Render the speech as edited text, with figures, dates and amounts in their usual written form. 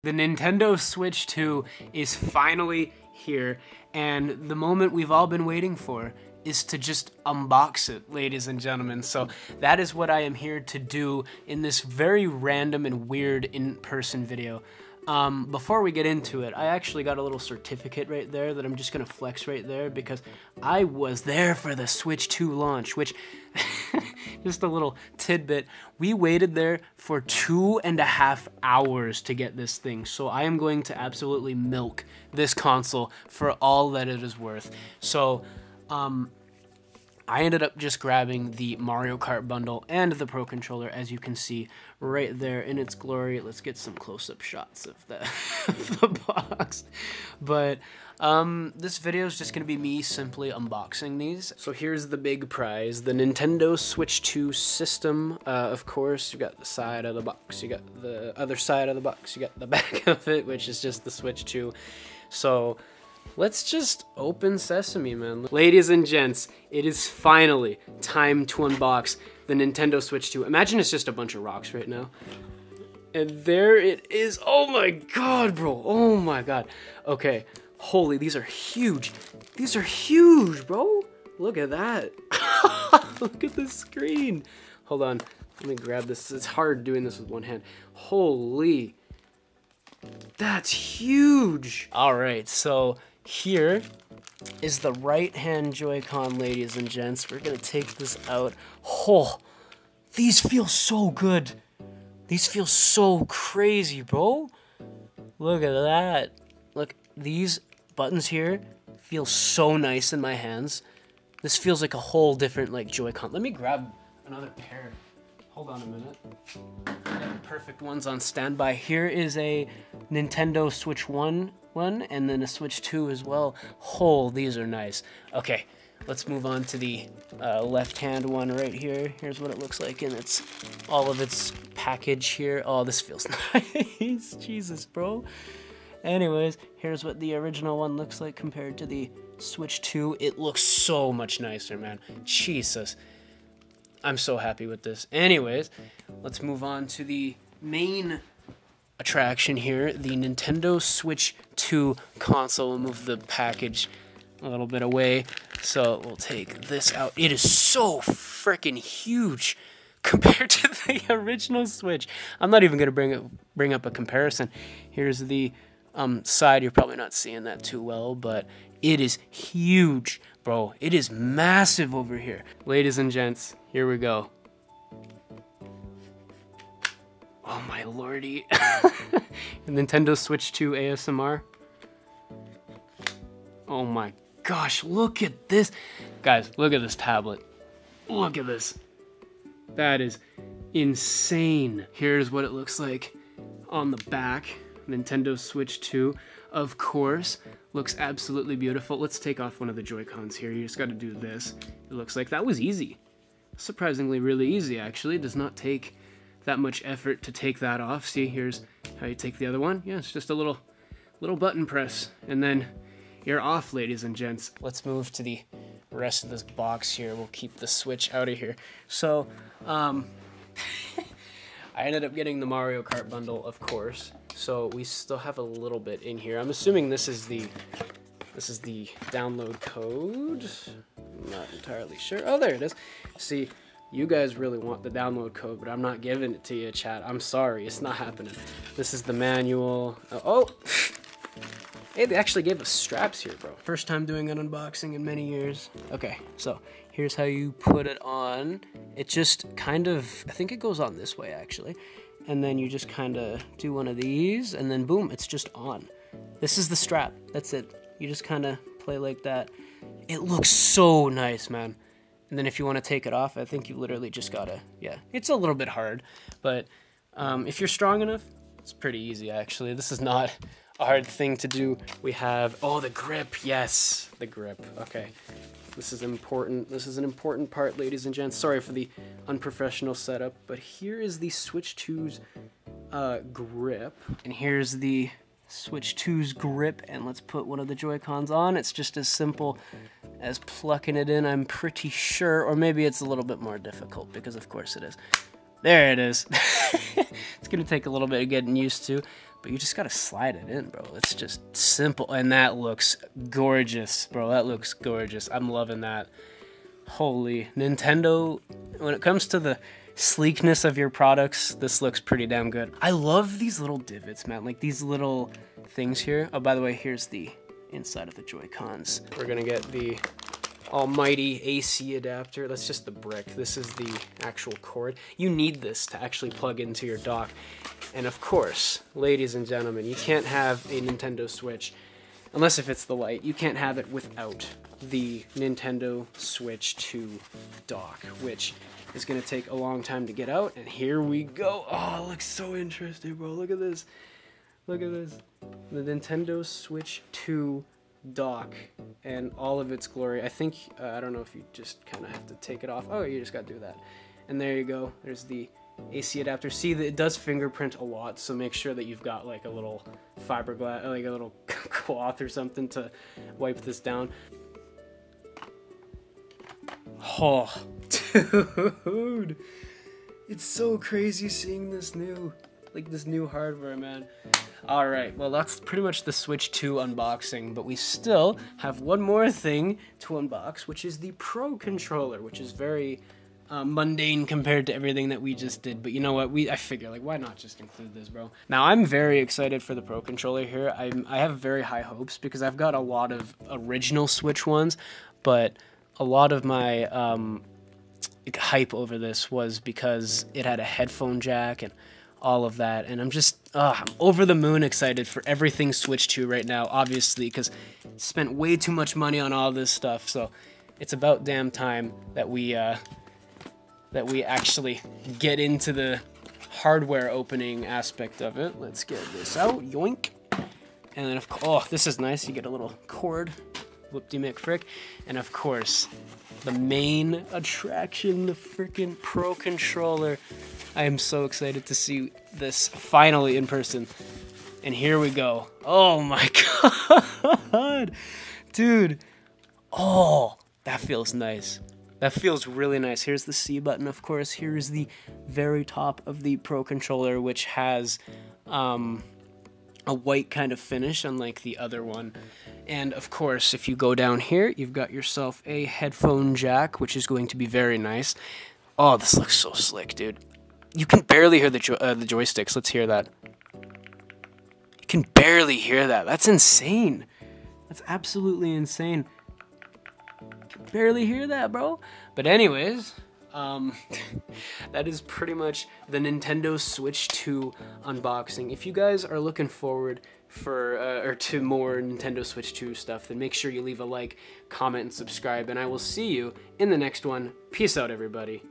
The Nintendo Switch 2 is finally here, and the moment we've all been waiting for is to just unbox it, ladies and gentlemen. So that is what I am here to do in this very random and weird in-person video. Before we get into it, I actually got a little certificate right there that I'm just gonna flex right there because I was there for the Switch 2 launch, which, just a little tidbit, we waited there for 2.5 hours to get this thing. So I am going to absolutely milk this console for all that it is worth. So, I ended up just grabbing the Mario Kart bundle and the Pro Controller, as you can see right there in its glory. Let's get some close-up shots of the box. But this video is just going to be me simply unboxing these. So here's the big prize, the Nintendo Switch 2 system. Of course, you got the side of the box, you got the other side of the box, you got the back of it, which is just the Switch 2. So let's just open sesame, man. Ladies and gents, it is finally time to unbox the Nintendo Switch 2. Imagine it's just a bunch of rocks right now. And there it is. Oh my god, bro. Oh my god. Okay. Holy, these are huge. These are huge, bro. Look at that. Look at the screen. Hold on. Let me grab this. It's hard doing this with one hand. Holy. That's huge. All right, so here is the right-hand Joy-Con, ladies and gents. We're gonna take this out. Oh, these feel so good. These feel so crazy, bro. Look at that. Look, these buttons here feel so nice in my hands. This feels like a whole different, like, Joy-Con. Let me grab another pair. Hold on a minute. I have the perfect ones on standby. Here is a Nintendo Switch 1 one, and then a Switch 2 as well. Oh, these are nice. Okay, let's move on to the left-hand one right here. Here's what it looks like, and it's all of its package here. Oh, this feels nice. Jesus, bro. Anyways, here's what the original one looks like compared to the Switch 2. It looks so much nicer, man. Jesus. I'm so happy with this. Anyways, let's move on to the main attraction here, the Nintendo Switch 2 console. We'll move the package a little bit away. So we'll take this out. It is so freaking huge compared to the original Switch. I'm not even gonna bring up a comparison. Here's the side. You're probably not seeing that too well, but it is huge, bro. It is massive over here. Ladies and gents, here we go. Oh my lordy. Nintendo Switch 2 ASMR. Oh my gosh, look at this. Guys, look at this tablet. Look at this. That is insane. Here's what it looks like on the back. Nintendo Switch 2, of course, looks absolutely beautiful. Let's take off one of the Joy-Cons here. You just got to do this. It looks like that was easy. Surprisingly really easy, actually. It does not take that much effort to take that off. See, here's how you take the other one. Yeah, it's just a little button press, and then you're off, ladies and gents. Let's move to the rest of this box here. We'll keep the Switch out of here. So, I ended up getting the Mario Kart bundle, of course. So we still have a little bit in here. I'm assuming this is the download code. I'm not entirely sure. Oh, there it is. See, you guys really want the download code, but I'm not giving it to you, chat. I'm sorry, it's not happening. This is the manual. Oh, hey, they actually gave us straps here, bro. First time doing an unboxing in many years. Okay, so here's how you put it on. It just kind of, I think it goes on this way, actually. And then you just kind of do one of these, and then boom, it's just on. This is the strap. That's it. You just kind of play like that. It looks so nice, man. And then if you want to take it off, I think you literally just gotta, yeah. It's a little bit hard, but if you're strong enough, it's pretty easy, actually. This is not a hard thing to do. We have, oh, the grip. Yes, the grip. Okay. This is important. This is an important part, ladies and gents. Sorry for the unprofessional setup, but here is the Switch 2's grip. And here's the Switch 2's grip, and let's put one of the Joy-Cons on. It's just as simple as plucking it in, I'm pretty sure, or maybe it's a little bit more difficult, because of course it is. There it is. It's gonna take a little bit of getting used to, But you just gotta slide it in, bro. It's just simple. And that looks gorgeous, bro. That looks gorgeous. I'm loving that. Holy Nintendo, when it comes to the sleekness of your products, this looks pretty damn good. I love these little divots, man. Like these little things here. Oh, by the way, here's the inside of the Joy-Cons. We're gonna get the almighty AC adapter. That's just the brick. This is the actual cord. You need this to actually plug into your dock. And of course, ladies and gentlemen, you can't have a Nintendo Switch, unless if it's the light, you can't have it without the Nintendo Switch 2 dock, which is gonna take a long time to get out. And here we go. Oh, it looks so interesting, bro. Look at this. Look at this. The Nintendo Switch 2 dock and all of its glory. I think, I don't know if you just kind of have to take it off. Oh, you just got to do that. And there you go. There's the AC adapter. See, that it does fingerprint a lot, so make sure that you've got like a little fiberglass, like a little cloth or something to wipe this down. Oh, dude. It's so crazy seeing this new hardware, man. Alright, well that's pretty much the Switch 2 unboxing, but we still have one more thing to unbox, which is the Pro Controller, which is very mundane compared to everything that we just did. But you know what, I figure, like, why not just include this, bro? Now, I'm very excited for the Pro Controller here. I have very high hopes because I've got a lot of original Switch ones, but a lot of my hype over this was because it had a headphone jack and all of that, and I'm just I'm over the moon excited for everything Switch 2 right now, obviously, because spent way too much money on all this stuff, so it's about damn time that we actually get into the hardware opening aspect of it. Let's get this out, yoink. And then of course, oh, this is nice, you get a little cord, whoop-de-mick-frick, and of course, the main attraction, the freaking Pro Controller. I am so excited to see this finally in person. And here we go. Oh my god. Dude. Oh, that feels nice. That feels really nice. Here's the C button, of course. Here's the very top of the Pro Controller, which has a white kind of finish, unlike the other one. And of course, if you go down here, you've got yourself a headphone jack, which is going to be very nice. Oh, this looks so slick, dude. You can barely hear the joysticks. Let's hear that. You can barely hear that. That's insane. That's absolutely insane. You can barely hear that, bro. But anyways, that is pretty much the Nintendo Switch 2 unboxing. If you guys are looking forward to more Nintendo Switch 2 stuff, then make sure you leave a like, comment, and subscribe, and I will see you in the next one. Peace out, everybody.